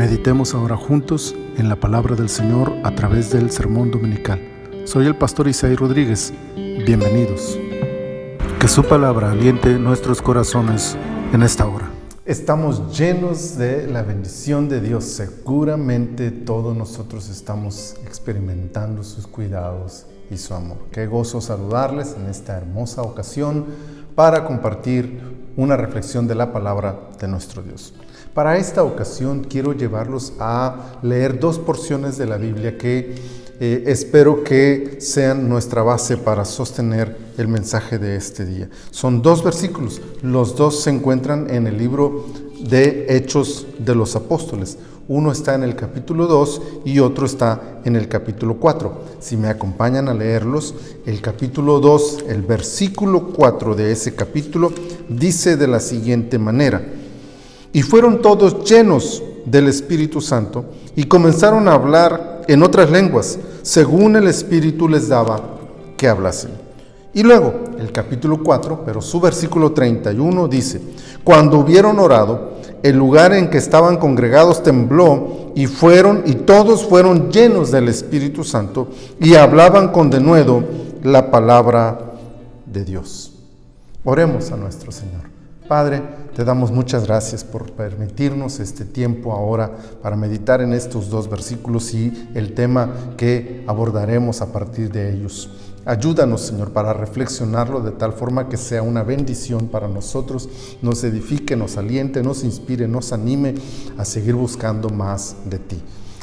Meditemos ahora juntos en la palabra del Señor a través del sermón dominical. Soy el pastor Isaí Rodríguez. Bienvenidos. Que su palabra aliente nuestros corazones en esta hora. Estamos llenos de la bendición de Dios. Seguramente todos nosotros estamos experimentando sus cuidados y su amor. Qué gozo saludarles en esta hermosa ocasión para compartir una reflexión de la palabra de nuestro Dios. Para esta ocasión quiero llevarlos a leer dos porciones de la Biblia que espero que sean nuestra base para sostener el mensaje de este día. Son dos versículos, los dos se encuentran en el libro de Hechos de los Apóstoles. Uno está en el capítulo 2 y otro está en el capítulo 4. Si me acompañan a leerlos, el capítulo 2, el versículo 4 de ese capítulo dice de la siguiente manera: y fueron todos llenos del Espíritu Santo y comenzaron a hablar en otras lenguas, según el Espíritu les daba que hablasen. Y luego, el capítulo 4, pero su versículo 31 dice: cuando hubieron orado, el lugar en que estaban congregados tembló, y todos fueron llenos del Espíritu Santo, y hablaban con denuedo la palabra de Dios. Oremos a nuestro Señor. Padre, te damos muchas gracias por permitirnos este tiempo ahora para meditar en estos dos versículos y el tema que abordaremos a partir de ellos. Ayúdanos, Señor, para reflexionarlo de tal forma que sea una bendición para nosotros, nos edifique, nos aliente, nos inspire, nos anime a seguir buscando más de ti.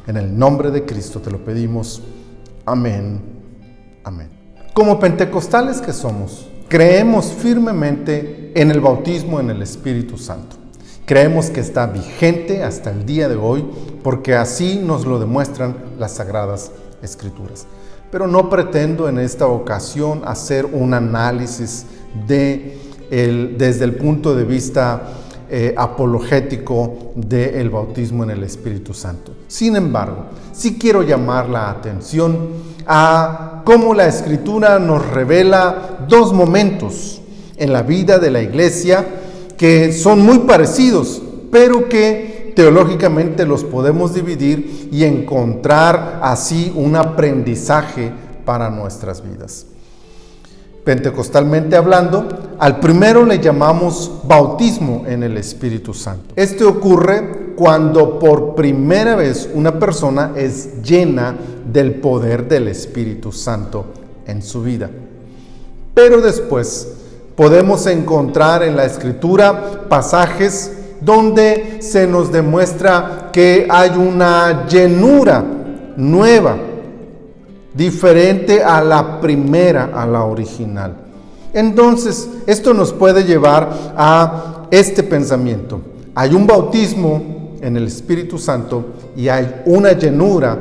En el nombre de Cristo te lo pedimos. Amén. Amén. Como pentecostales que somos, creemos firmemente en el bautismo en el Espíritu Santo. Creemos que está vigente hasta el día de hoy porque así nos lo demuestran las Sagradas Escrituras. Pero no pretendo en esta ocasión hacer un análisis desde el punto de vista apologético del bautismo en el Espíritu Santo. Sin embargo, sí quiero llamar la atención a cómo la Escritura nos revela dos momentos en la vida de la iglesia que son muy parecidos, pero que teológicamente los podemos dividir y encontrar así un aprendizaje para nuestras vidas. Pentecostalmente hablando, al primero le llamamos bautismo en el Espíritu Santo. Este ocurre cuando por primera vez una persona es llena del poder del Espíritu Santo en su vida. Pero después podemos encontrar en la Escritura pasajes donde se nos demuestra que hay una llenura nueva, diferente a la primera, a la original. Entonces, esto nos puede llevar a este pensamiento. Hay un bautismo en el Espíritu Santo y hay una llenura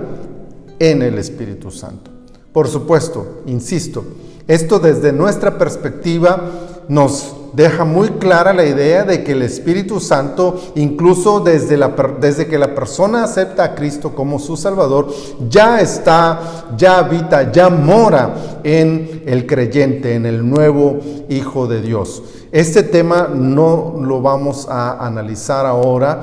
en el Espíritu Santo. Por supuesto, insisto, esto desde nuestra perspectiva nos deja muy clara la idea de que el Espíritu Santo, incluso desde que la persona acepta a Cristo como su Salvador, ya habita, ya mora en el creyente, en el nuevo Hijo de Dios. Este tema no lo vamos a analizar ahora,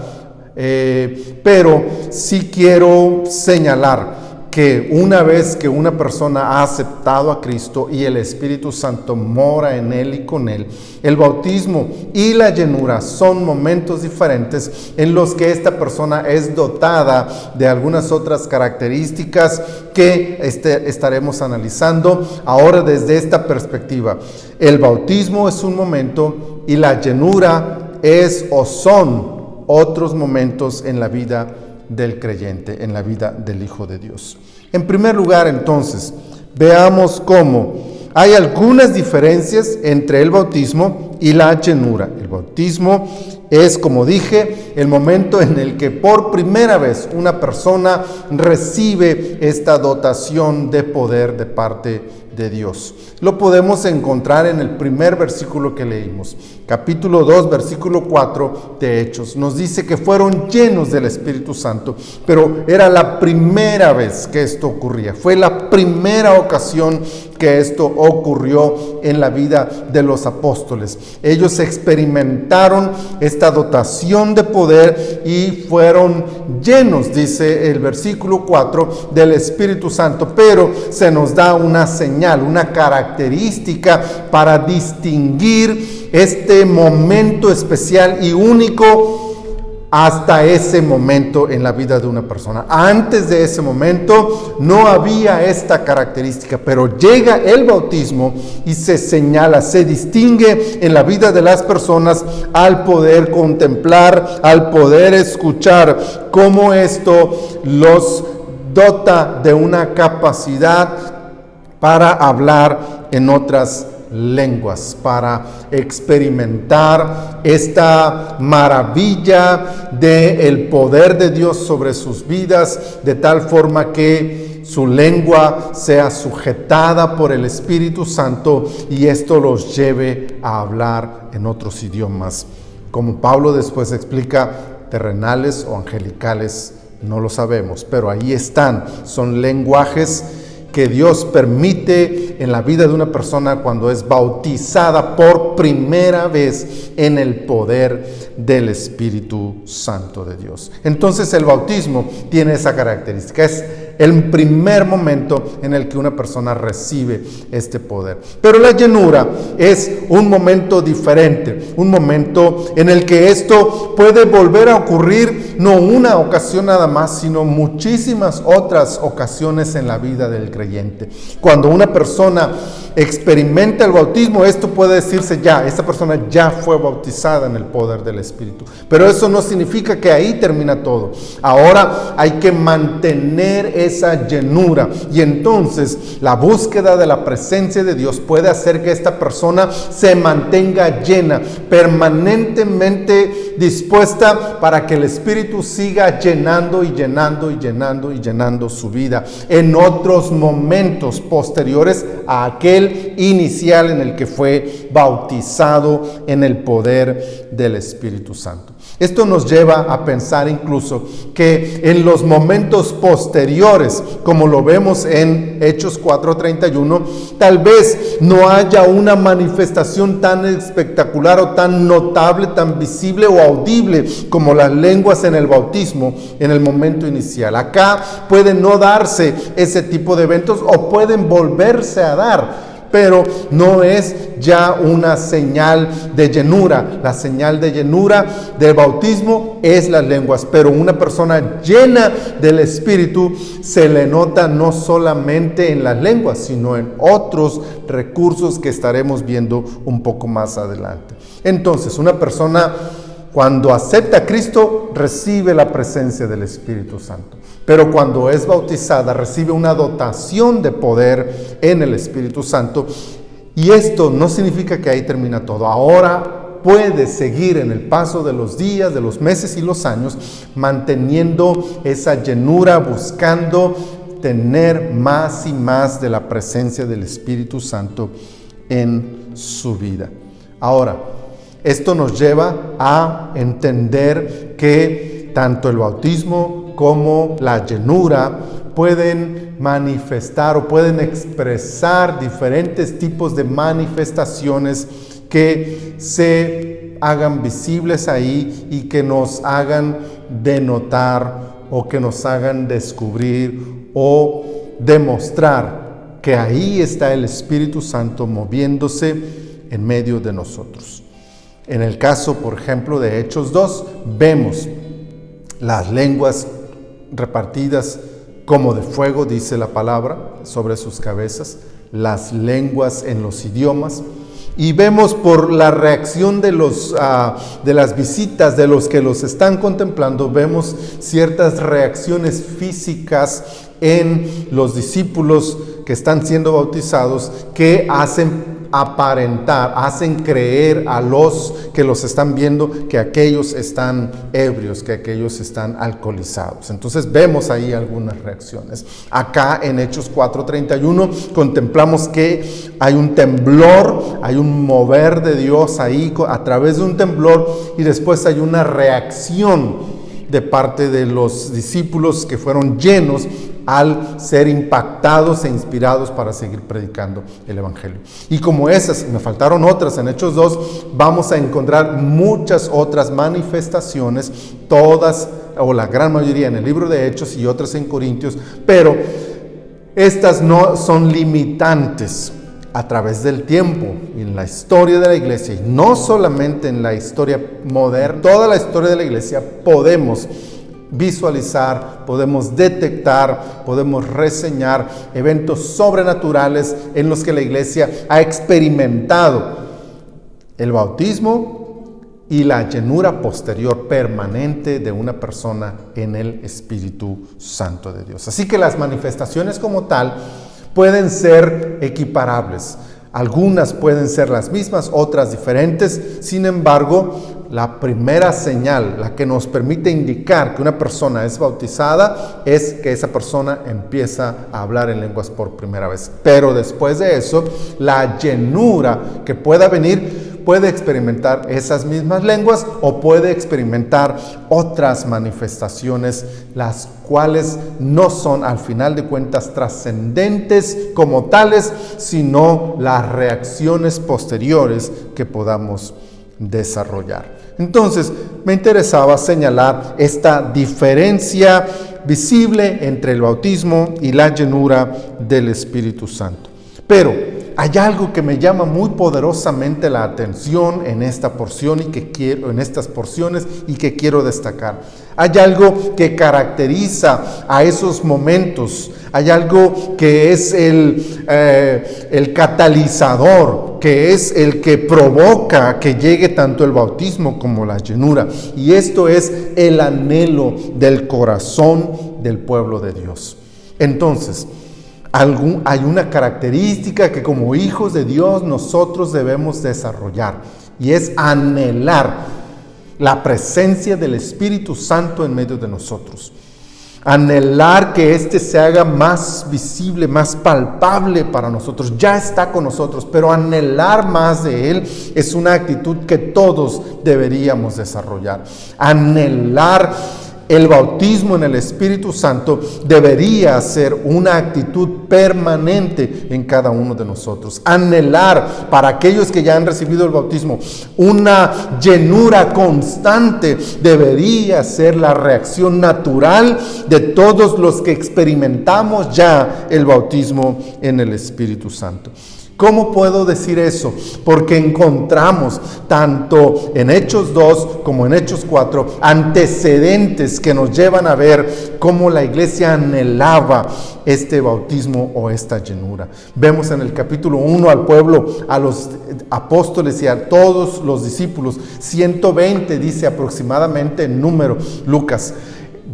pero sí quiero señalar que una vez que una persona ha aceptado a Cristo y el Espíritu Santo mora en él y con él, el bautismo y la llenura son momentos diferentes en los que esta persona es dotada de algunas otras características que estaremos analizando ahora desde esta perspectiva. El bautismo es un momento y la llenura es o son otros momentos en la vida del creyente, en la vida del Hijo de Dios. En primer lugar, entonces, veamos cómo hay algunas diferencias entre el bautismo y la llenura. El bautismo es, como dije, el momento en el que por primera vez una persona recibe esta dotación de poder de parte de Dios. Lo podemos encontrar en el primer versículo que leímos, capítulo 2, versículo 4 de Hechos. Nos dice que fueron llenos del Espíritu Santo, pero era la primera vez que esto ocurría. Fue la primera ocasión que esto ocurrió en la vida de los apóstoles. Ellos experimentaron esta dotación de poder y fueron llenos, dice el versículo 4, del Espíritu Santo, pero se nos da una señal, una característica para distinguir este momento especial y único hasta ese momento en la vida de una persona. Antes de ese momento no había esta característica, pero llega el bautismo y se señala, se distingue en la vida de las personas al poder contemplar, al poder escuchar cómo esto los dota de una capacidad para hablar en otras lenguas, para experimentar esta maravilla del poder de Dios sobre sus vidas, de tal forma que su lengua sea sujetada por el Espíritu Santo y esto los lleve a hablar en otros idiomas. Como Pablo después explica, terrenales o angelicales, no lo sabemos, pero ahí están, son lenguajes que Dios permite en la vida de una persona cuando es bautizada por primera vez en el poder del Espíritu Santo de Dios. Entonces el bautismo tiene esa característica, es el primer momento en el que una persona recibe este poder. Pero la llenura es un momento diferente, un momento en el que esto puede volver a ocurrir, no una ocasión nada más, sino muchísimas otras ocasiones en la vida del creyente. Cuando una persona experimenta el bautismo, esto puede decirse ya, esta persona ya fue bautizada en el poder del Espíritu. Pero eso no significa que ahí termina todo. Ahora hay que mantener esa llenura y entonces la búsqueda de la presencia de Dios puede hacer que esta persona se mantenga llena, permanentemente dispuesta para que el Espíritu siga llenando y llenando y llenando y llenando su vida en otros momentos posteriores a aquel inicial en el que fue bautizado en el poder del Espíritu Santo. Esto nos lleva a pensar incluso que en los momentos posteriores, como lo vemos en Hechos 4:31, tal vez no haya una manifestación tan espectacular o tan notable, tan visible o audible como las lenguas en el bautismo en el momento inicial. Acá puede no darse ese tipo de eventos o pueden volverse a dar, pero no es ya una señal de llenura. La señal de llenura del bautismo es las lenguas, pero una persona llena del Espíritu se le nota no solamente en las lenguas, sino en otros recursos que estaremos viendo un poco más adelante. Entonces, una persona cuando acepta a Cristo recibe la presencia del Espíritu Santo. Pero cuando es bautizada recibe una dotación de poder en el Espíritu Santo. Y esto no significa que ahí termina todo. Ahora puede seguir en el paso de los días, de los meses y los años, manteniendo esa llenura, buscando tener más y más de la presencia del Espíritu Santo en su vida. Ahora, esto nos lleva a entender que tanto el bautismo como la llenura pueden manifestar o pueden expresar diferentes tipos de manifestaciones que se hagan visibles ahí y que nos hagan denotar o que nos hagan descubrir o demostrar que ahí está el Espíritu Santo moviéndose en medio de nosotros. En el caso, por ejemplo, de Hechos 2, vemos las lenguas repartidas como de fuego, dice la palabra, sobre sus cabezas, las lenguas en los idiomas. Y vemos por la reacción de las visitas, de los que los están contemplando, vemos ciertas reacciones físicas en los discípulos que están siendo bautizados que hacen aparentar, hacen creer a los que los están viendo que aquellos están ebrios, que aquellos están alcoholizados. Entonces vemos ahí algunas reacciones. Acá en Hechos 4:31 contemplamos que hay un temblor, hay un mover de Dios ahí a través de un temblor, y después hay una reacción de parte de los discípulos que fueron llenos al ser impactados e inspirados para seguir predicando el Evangelio. Y como esas, me faltaron otras en Hechos 2, vamos a encontrar muchas otras manifestaciones, todas o la gran mayoría en el libro de Hechos y otras en Corintios, pero estas no son limitantes. A través del tiempo y en la historia de la iglesia, y no solamente en la historia moderna, toda la historia de la iglesia, podemos visualizar, podemos detectar, podemos reseñar eventos sobrenaturales en los que la iglesia ha experimentado el bautismo y la llenura posterior permanente de una persona en el Espíritu Santo de Dios. Así que las manifestaciones como tal pueden ser equiparables. Algunas pueden ser las mismas, otras diferentes. Sin embargo, la primera señal, la que nos permite indicar que una persona es bautizada, es que esa persona empieza a hablar en lenguas por primera vez. Pero después de eso, la llenura que pueda venir puede experimentar esas mismas lenguas o puede experimentar otras manifestaciones, las cuales no son al final de cuentas trascendentes como tales, sino las reacciones posteriores que podamos desarrollar. Entonces, me interesaba señalar esta diferencia visible entre el bautismo y la llenura del Espíritu Santo. Pero hay algo que me llama muy poderosamente la atención en esta porción en estas porciones y que quiero destacar. Hay algo que caracteriza a esos momentos. Hay algo que es el catalizador, que es el que provoca que llegue tanto el bautismo como la llenura. Y esto es el anhelo del corazón del pueblo de Dios. Entonces, hay una característica que como hijos de Dios nosotros debemos desarrollar, y es anhelar la presencia del Espíritu Santo en medio de nosotros. Anhelar que éste se haga más visible, más palpable para nosotros. Ya está con nosotros, pero anhelar más de Él es una actitud que todos deberíamos desarrollar. Anhelar el bautismo en el Espíritu Santo debería ser una actitud permanente en cada uno de nosotros. Anhelar para aquellos que ya han recibido el bautismo una llenura constante debería ser la reacción natural de todos los que experimentamos ya el bautismo en el Espíritu Santo. ¿Cómo puedo decir eso? Porque encontramos tanto en Hechos 2 como en Hechos 4 antecedentes que nos llevan a ver cómo la iglesia anhelaba este bautismo o esta llenura. Vemos en el capítulo 1 al pueblo, a los apóstoles y a todos los discípulos, 120 dice aproximadamente en número Lucas,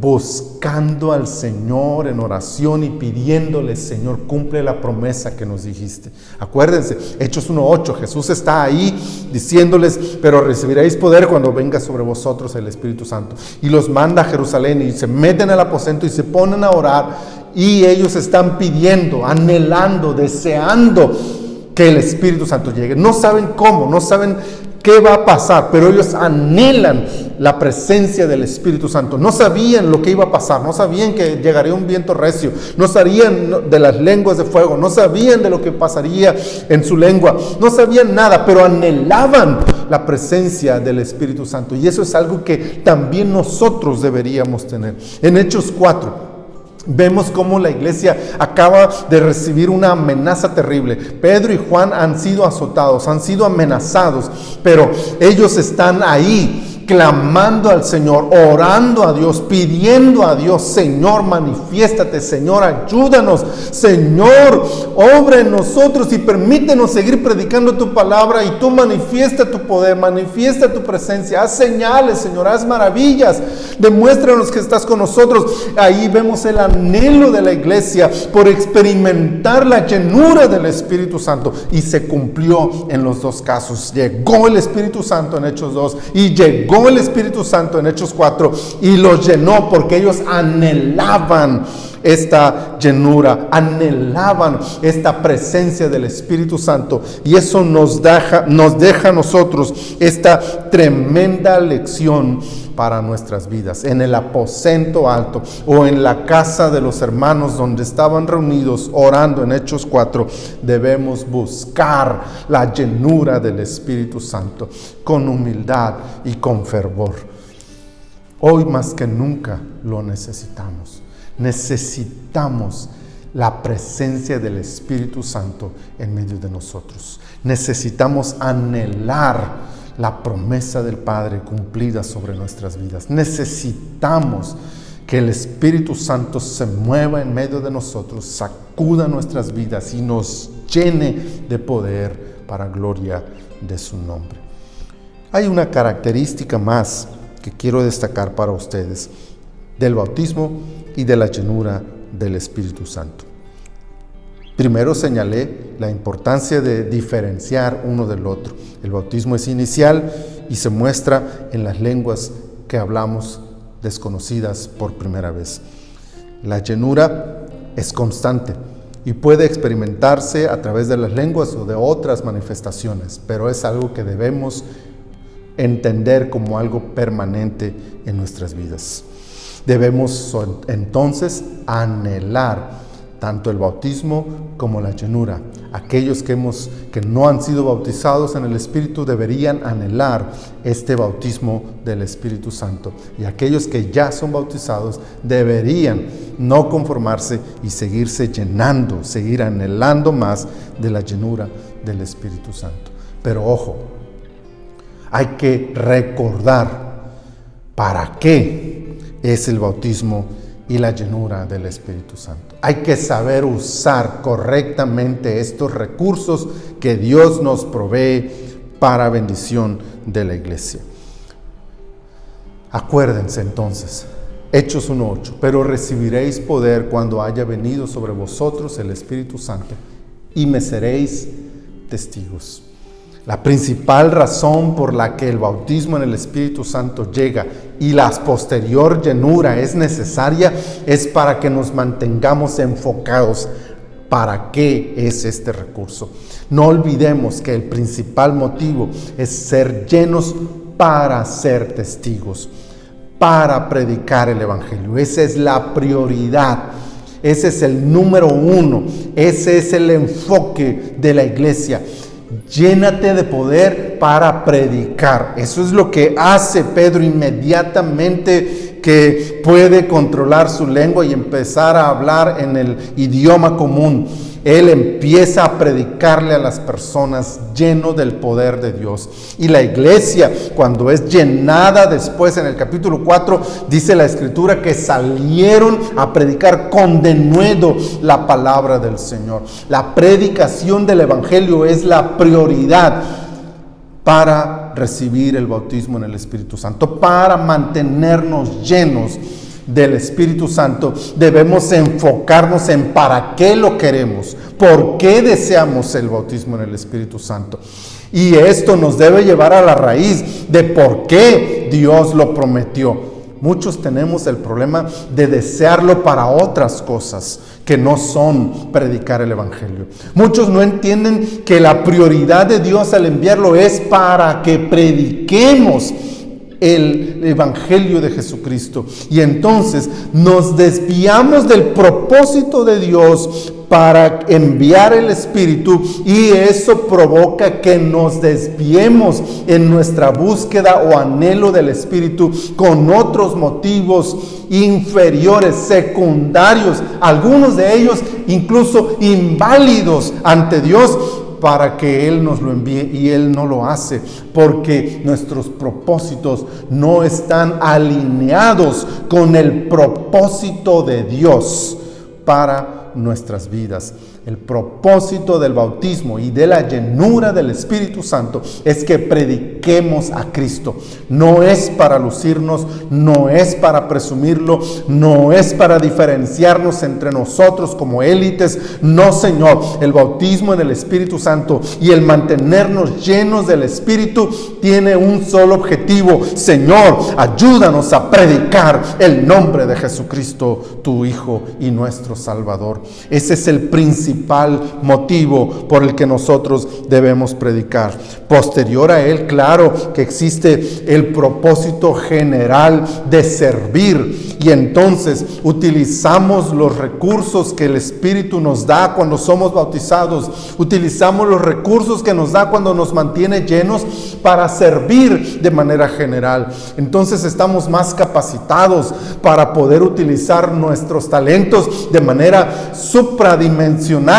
buscando al Señor en oración y pidiéndole: Señor, cumple la promesa que nos dijiste. Acuérdense, Hechos 1:8, Jesús está ahí diciéndoles: pero recibiréis poder cuando venga sobre vosotros el Espíritu Santo. Y los manda a Jerusalén y se meten al aposento y se ponen a orar, y ellos están pidiendo, anhelando, deseando que el Espíritu Santo llegue. No saben cómo, no saben qué va a pasar, pero ellos anhelan la presencia del Espíritu Santo. No sabían lo que iba a pasar, no sabían que llegaría un viento recio, no sabían de las lenguas de fuego, no sabían de lo que pasaría en su lengua, no sabían nada, pero anhelaban la presencia del Espíritu Santo. Y eso es algo que también nosotros deberíamos tener. En Hechos 4 vemos cómo la iglesia acaba de recibir una amenaza terrible. Pedro y Juan han sido azotados, han sido amenazados, pero ellos están ahí clamando al Señor, orando a Dios, pidiendo a Dios: Señor, manifiéstate, Señor, ayúdanos, Señor, obra en nosotros y permítenos seguir predicando tu palabra, y tú manifiesta tu poder, manifiesta tu presencia, haz señales, Señor, haz maravillas, demuéstranos que estás con nosotros. Ahí vemos el anhelo de la iglesia por experimentar la llenura del Espíritu Santo, y se cumplió en los dos casos. Llegó el Espíritu Santo en Hechos 2 y llegó el Espíritu Santo en Hechos 4 y los llenó, porque ellos anhelaban esta llenura, anhelaban esta presencia del Espíritu Santo, y eso nos deja a nosotros esta tremenda lección para nuestras vidas. En el aposento alto o en la casa de los hermanos donde estaban reunidos orando en Hechos 4, debemos buscar la llenura del Espíritu Santo con humildad y con fervor. Hoy más que nunca lo necesitamos. Necesitamos la presencia del Espíritu Santo en medio de nosotros. Necesitamos anhelar la promesa del Padre cumplida sobre nuestras vidas. Necesitamos que el Espíritu Santo se mueva en medio de nosotros, sacuda nuestras vidas y nos llene de poder para gloria de su nombre. Hay una característica más que quiero destacar para ustedes del bautismo y de la llenura del Espíritu Santo. Primero señalé la importancia de diferenciar uno del otro. El bautismo es inicial y se muestra en las lenguas que hablamos desconocidas por primera vez. La llenura es constante y puede experimentarse a través de las lenguas o de otras manifestaciones, pero es algo que debemos entender como algo permanente en nuestras vidas. Debemos entonces anhelar tanto el bautismo como la llenura. Aquellos que no han sido bautizados en el Espíritu deberían anhelar este bautismo del Espíritu Santo, y aquellos que ya son bautizados deberían no conformarse y seguirse llenando, seguir anhelando más de la llenura del Espíritu Santo. Pero ojo, hay que recordar para qué es el bautismo y la llenura del Espíritu Santo. Hay que saber usar correctamente estos recursos que Dios nos provee para bendición de la iglesia. Acuérdense entonces, Hechos 1:8, pero recibiréis poder cuando haya venido sobre vosotros el Espíritu Santo, y me seréis testigos. La principal razón por la que el bautismo en el Espíritu Santo llega y la posterior llenura es necesaria es para que nos mantengamos enfocados. ¿Para qué es este recurso? No olvidemos que el principal motivo es ser llenos para ser testigos, para predicar el Evangelio. Esa es la prioridad. Ese es el número 1. Ese es el enfoque de la iglesia. Llénate de poder para predicar. Eso es lo que hace Pedro inmediatamente que puede controlar su lengua y empezar a hablar en el idioma común. Él empieza a predicarle a las personas lleno del poder de Dios. Y la iglesia, cuando es llenada después en el capítulo 4, dice la Escritura que salieron a predicar con denuedo la palabra del Señor. La predicación del Evangelio es la prioridad para recibir el bautismo en el Espíritu Santo, para mantenernos llenos del Espíritu Santo. Debemos enfocarnos en para qué lo queremos, por qué deseamos el bautismo en el Espíritu Santo. Y esto nos debe llevar a la raíz de por qué Dios lo prometió. Muchos tenemos el problema de desearlo para otras cosas que no son predicar el Evangelio. Muchos no entienden que la prioridad de Dios al enviarlo es para que prediquemos el Evangelio de Jesucristo. Y entonces nos desviamos del propósito de Dios para enviar el Espíritu, y eso provoca que nos desviemos en nuestra búsqueda o anhelo del Espíritu con otros motivos inferiores, secundarios, algunos de ellos incluso inválidos ante Dios, para que Él nos lo envíe, y Él no lo hace porque nuestros propósitos no están alineados con el propósito de Dios para nuestras vidas. El propósito del bautismo y de la llenura del Espíritu Santo es que prediquemos a Cristo. No es para lucirnos, no es para presumirlo, no es para diferenciarnos entre nosotros como élites. No, Señor. El bautismo en el Espíritu Santo y el mantenernos llenos del Espíritu tiene un solo objetivo. Señor, ayúdanos a predicar el nombre de Jesucristo, tu Hijo y nuestro Salvador. Ese es el principal motivo por el que nosotros debemos predicar. Posterior a él, claro que existe el propósito general de servir, y entonces utilizamos los recursos que el Espíritu nos da cuando somos bautizados, utilizamos los recursos que nos da cuando nos mantiene llenos para servir de manera general. Entonces estamos más capacitados para poder utilizar nuestros talentos de manera supradimensional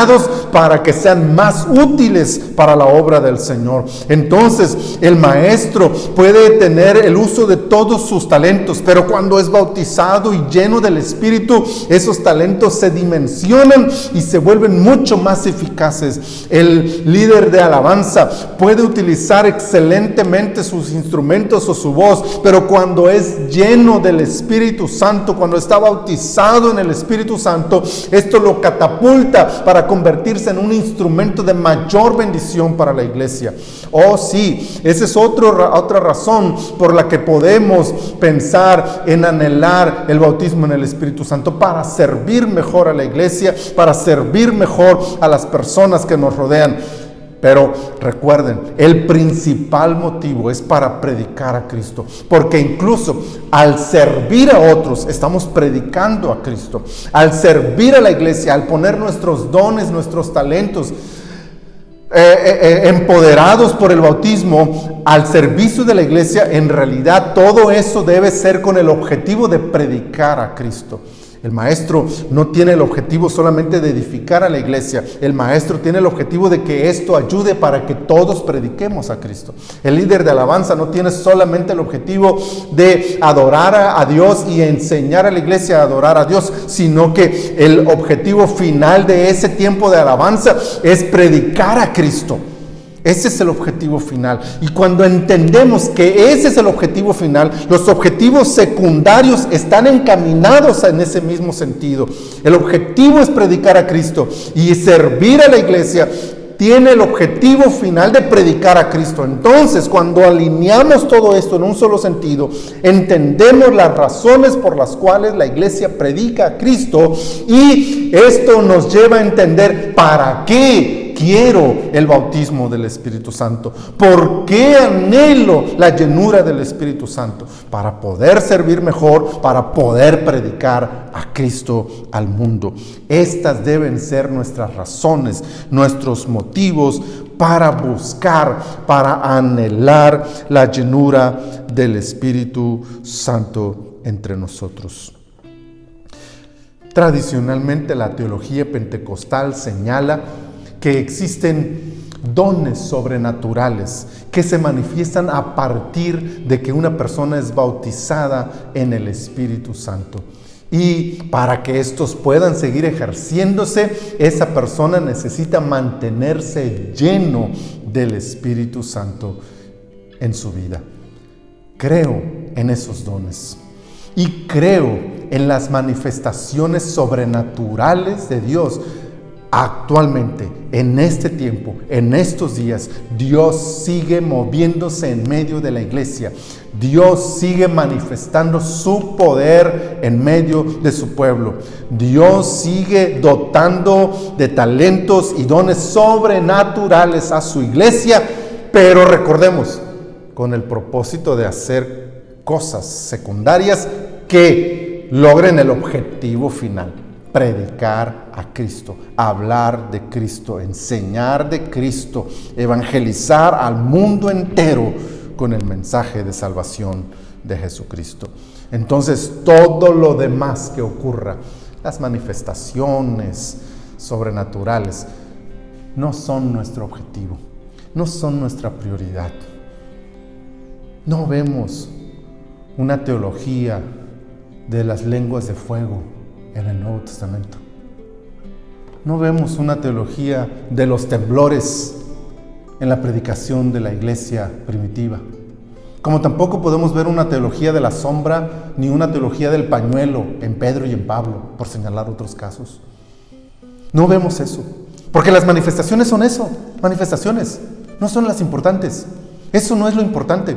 para que sean más útiles para la obra del Señor. Entonces el maestro puede tener el uso de todos sus talentos, pero cuando es bautizado y lleno del Espíritu, esos talentos se dimensionan y se vuelven mucho más eficaces. El líder de alabanza puede utilizar excelentemente sus instrumentos o su voz, pero cuando es lleno del Espíritu Santo, cuando está bautizado en el Espíritu Santo, esto lo catapulta para convertirse en un instrumento de mayor bendición para la iglesia. Oh sí, esa es otra razón por la que podemos pensar en anhelar el bautismo en el Espíritu Santo, para servir mejor a la iglesia, para servir mejor a las personas que nos rodean. Pero recuerden, el principal motivo es para predicar a Cristo, porque incluso al servir a otros estamos predicando a Cristo. Al servir a la iglesia, al poner nuestros dones, nuestros talentos empoderados por el bautismo al servicio de la iglesia, en realidad todo eso debe ser con el objetivo de predicar a Cristo. El maestro no tiene el objetivo solamente de edificar a la iglesia. El maestro tiene el objetivo de que esto ayude para que todos prediquemos a Cristo. El líder de alabanza no tiene solamente el objetivo de adorar a Dios y enseñar a la iglesia a adorar a Dios, sino que el objetivo final de ese tiempo de alabanza es predicar a Cristo. Ese es el objetivo final. Y cuando entendemos que ese es el objetivo final, los objetivos secundarios están encaminados en ese mismo sentido. El objetivo es predicar a Cristo, y servir a la iglesia tiene el objetivo final de predicar a Cristo. Entonces, cuando alineamos todo esto en un solo sentido, entendemos las razones por las cuales la iglesia predica a Cristo, y esto nos lleva a entender para qué quiero el bautismo del Espíritu Santo. ¿Por qué anhelo la llenura del Espíritu Santo? Para poder servir mejor, para poder predicar a Cristo al mundo. Estas deben ser nuestras razones, nuestros motivos para buscar, para anhelar la llenura del Espíritu Santo entre nosotros. Tradicionalmente la teología pentecostal señala que existen dones sobrenaturales que se manifiestan a partir de que una persona es bautizada en el Espíritu Santo. Y para que estos puedan seguir ejerciéndose, esa persona necesita mantenerse lleno del Espíritu Santo en su vida. Creo en esos dones y creo en las manifestaciones sobrenaturales de Dios. Actualmente, en este tiempo, en estos días, Dios sigue moviéndose en medio de la iglesia. Dios sigue manifestando su poder en medio de su pueblo. Dios sigue dotando de talentos y dones sobrenaturales a su iglesia, pero recordemos, con el propósito de hacer cosas secundarias que logren el objetivo final. Predicar a Cristo, hablar de Cristo, enseñar de Cristo, evangelizar al mundo entero con el mensaje de salvación de Jesucristo. Entonces, todo lo demás que ocurra, las manifestaciones sobrenaturales, no son nuestro objetivo, no son nuestra prioridad. No vemos una teología de las lenguas de fuego en el Nuevo Testamento. No vemos una teología de los temblores en la predicación de la iglesia primitiva. Como tampoco podemos ver una teología de la sombra, ni una teología del pañuelo en Pedro y en Pablo, por señalar otros casos. No vemos eso, porque las manifestaciones son eso, manifestaciones, no son las importantes. Eso no es lo importante.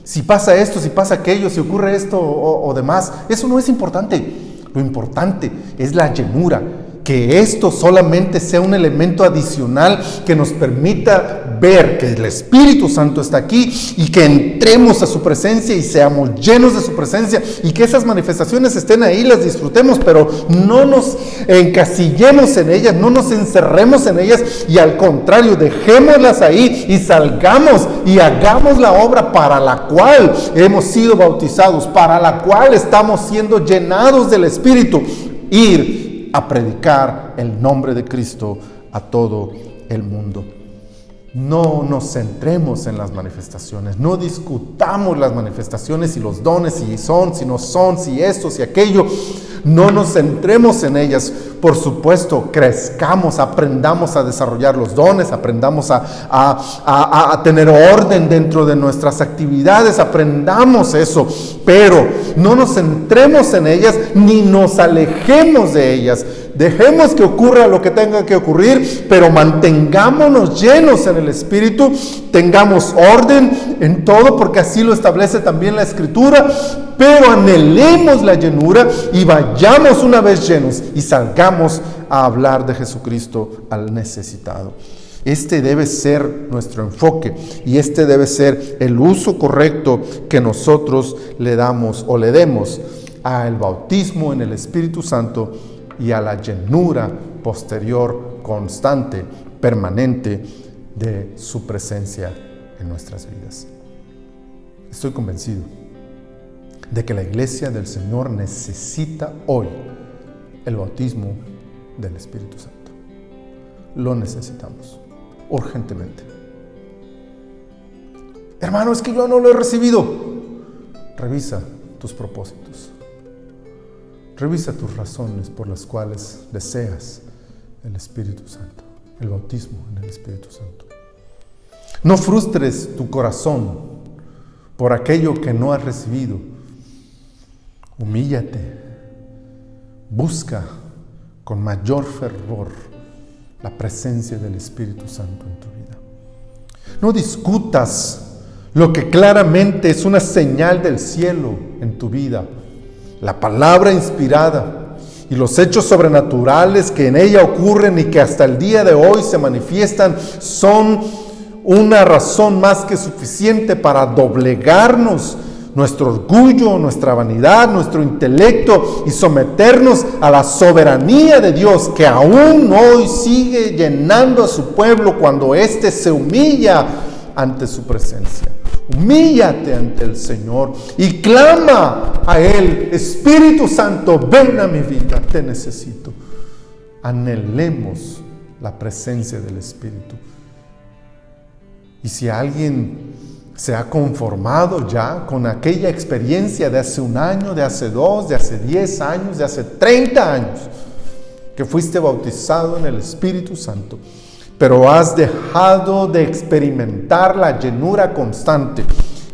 Si pasa esto, si pasa aquello, si ocurre esto o demás, eso no es importante. Lo importante es la llenura, que esto solamente sea un elemento adicional que nos permita ver que el Espíritu Santo está aquí y que entremos a su presencia y seamos llenos de su presencia y que esas manifestaciones estén ahí, las disfrutemos, pero no nos encasillemos en ellas, no nos encerremos en ellas y al contrario, dejémoslas ahí y salgamos y hagamos la obra para la cual hemos sido bautizados, para la cual estamos siendo llenados del Espíritu. Ir a predicar el nombre de Cristo a todo el mundo. No nos centremos en las manifestaciones, no discutamos las manifestaciones y los dones, si son, si no son, si esto, si aquello. No nos centremos en ellas. Por supuesto, crezcamos, aprendamos a desarrollar los dones, aprendamos a tener orden dentro de nuestras actividades, aprendamos eso, pero no nos centremos en ellas ni nos alejemos de ellas. Dejemos que ocurra lo que tenga que ocurrir, pero mantengámonos llenos en el Espíritu, tengamos orden en todo, porque así lo establece también la Escritura, pero anhelemos la llenura y vayamos una vez llenos y salgamos a hablar de Jesucristo al necesitado. Este debe ser nuestro enfoque y este debe ser el uso correcto que nosotros le damos o le demos al bautismo en el Espíritu Santo y a la llenura posterior, constante, permanente de su presencia en nuestras vidas. Estoy convencido de que la iglesia del Señor necesita hoy el bautismo del Espíritu Santo. Lo necesitamos urgentemente. Hermano, es que yo no lo he recibido. Revisa tus propósitos. Revisa tus razones por las cuales deseas el Espíritu Santo, el bautismo en el Espíritu Santo. No frustres tu corazón por aquello que no has recibido. Humíllate, busca con mayor fervor la presencia del Espíritu Santo en tu vida. No discutas lo que claramente es una señal del cielo en tu vida. La palabra inspirada y los hechos sobrenaturales que en ella ocurren y que hasta el día de hoy se manifiestan son una razón más que suficiente para doblegarnos nuestro orgullo, nuestra vanidad, nuestro intelecto y someternos a la soberanía de Dios que aún hoy sigue llenando a su pueblo cuando éste se humilla ante su presencia. Humíllate ante el Señor y clama a Él: Espíritu Santo, ven a mi vida, te necesito. Anhelemos la presencia del Espíritu. Y si alguien se ha conformado ya con aquella experiencia de hace un año, de hace 2, de hace 10 años, de hace 30 años, que fuiste bautizado en el Espíritu Santo, pero has dejado de experimentar la llenura constante,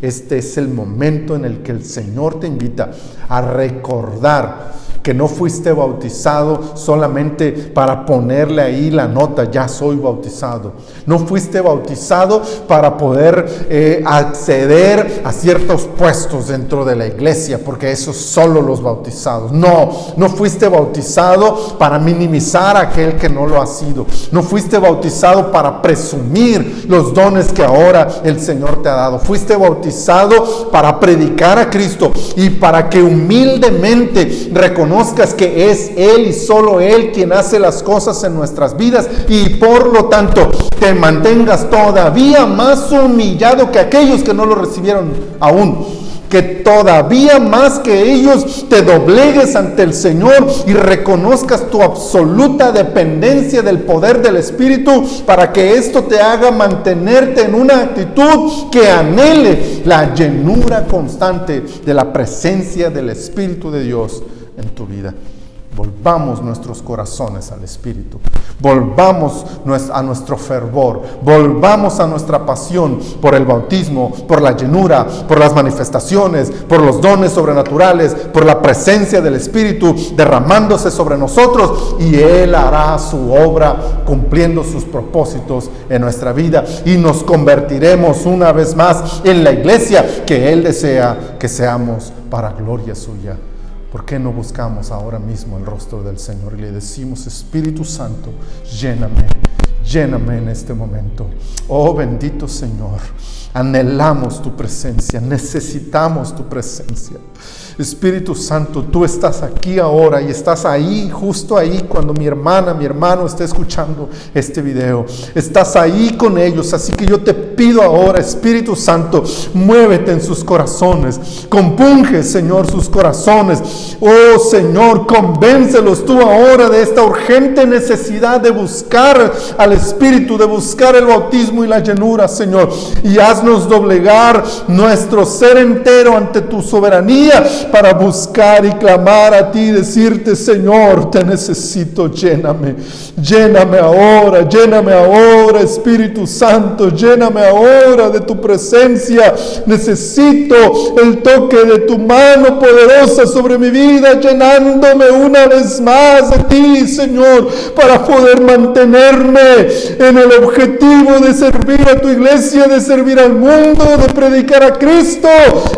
este es el momento en el que el Señor te invita a recordar que no fuiste bautizado solamente para ponerle ahí la nota, ya soy bautizado. No fuiste bautizado para poder acceder a ciertos puestos dentro de la iglesia, porque eso solo los bautizados. No fuiste bautizado para minimizar a aquel que no lo ha sido. No fuiste bautizado para presumir los dones que ahora el Señor te ha dado. Fuiste bautizado para predicar a Cristo y para que humildemente reconozcas que es Él y solo Él quien hace las cosas en nuestras vidas, y por lo tanto te mantengas todavía más humillado que aquellos que no lo recibieron aún, que todavía más que ellos te doblegues ante el Señor y reconozcas tu absoluta dependencia del poder del Espíritu, para que esto te haga mantenerte en una actitud que anhele la llenura constante de la presencia del Espíritu de Dios en tu vida. Volvamos nuestros corazones al Espíritu, volvamos a nuestro fervor, volvamos a nuestra pasión por el bautismo, por la llenura, por las manifestaciones, por los dones sobrenaturales, por la presencia del Espíritu derramándose sobre nosotros, y Él hará su obra cumpliendo sus propósitos en nuestra vida, y nos convertiremos una vez más en la iglesia que Él desea que seamos para gloria suya. ¿Por qué no buscamos ahora mismo el rostro del Señor y le decimos: Espíritu Santo, lléname en este momento? Oh bendito Señor, anhelamos tu presencia, necesitamos tu presencia. Espíritu Santo, tú estás aquí ahora y estás ahí, justo ahí, cuando mi hermano esté escuchando este video. Estás ahí con ellos, así que yo te pido ahora, Espíritu Santo, muévete en sus corazones, compunge, Señor, sus corazones. Oh Señor, convéncelos tú ahora de esta urgente necesidad de buscar al Espíritu, de buscar el bautismo y la llenura, Señor, y haznos doblegar nuestro ser entero ante tu soberanía, para buscar y clamar a ti y decirte: Señor, te necesito, lléname ahora, Espíritu Santo, lléname ahora de tu presencia. Necesito el toque de tu mano poderosa sobre mi vida, llenándome una vez más de ti, Señor, para poder mantenerme en el objetivo de servir a tu iglesia, de servir al mundo, de predicar a Cristo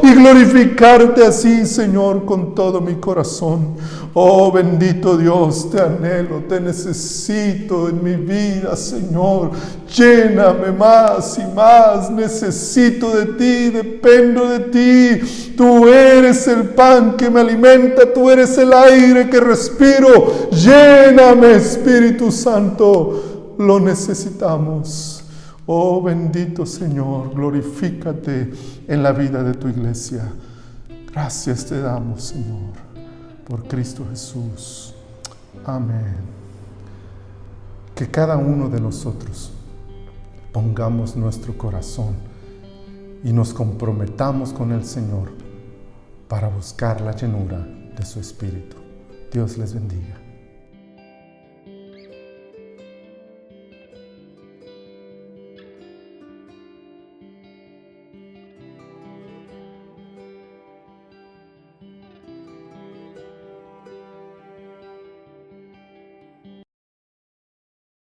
y glorificarte así, Señor, con todo mi corazón. Oh bendito Dios, te anhelo, te necesito en mi vida, Señor. Lléname más y más. Necesito de ti, dependo de ti. Tú eres el pan que me alimenta, tú eres el aire que respiro. Lléname, Espíritu Santo, lo necesitamos. Oh bendito Señor, glorifícate en la vida de tu iglesia. Gracias te damos, Señor, por Cristo Jesús. Amén. Que cada uno de nosotros pongamos nuestro corazón y nos comprometamos con el Señor para buscar la llenura de su Espíritu. Dios les bendiga.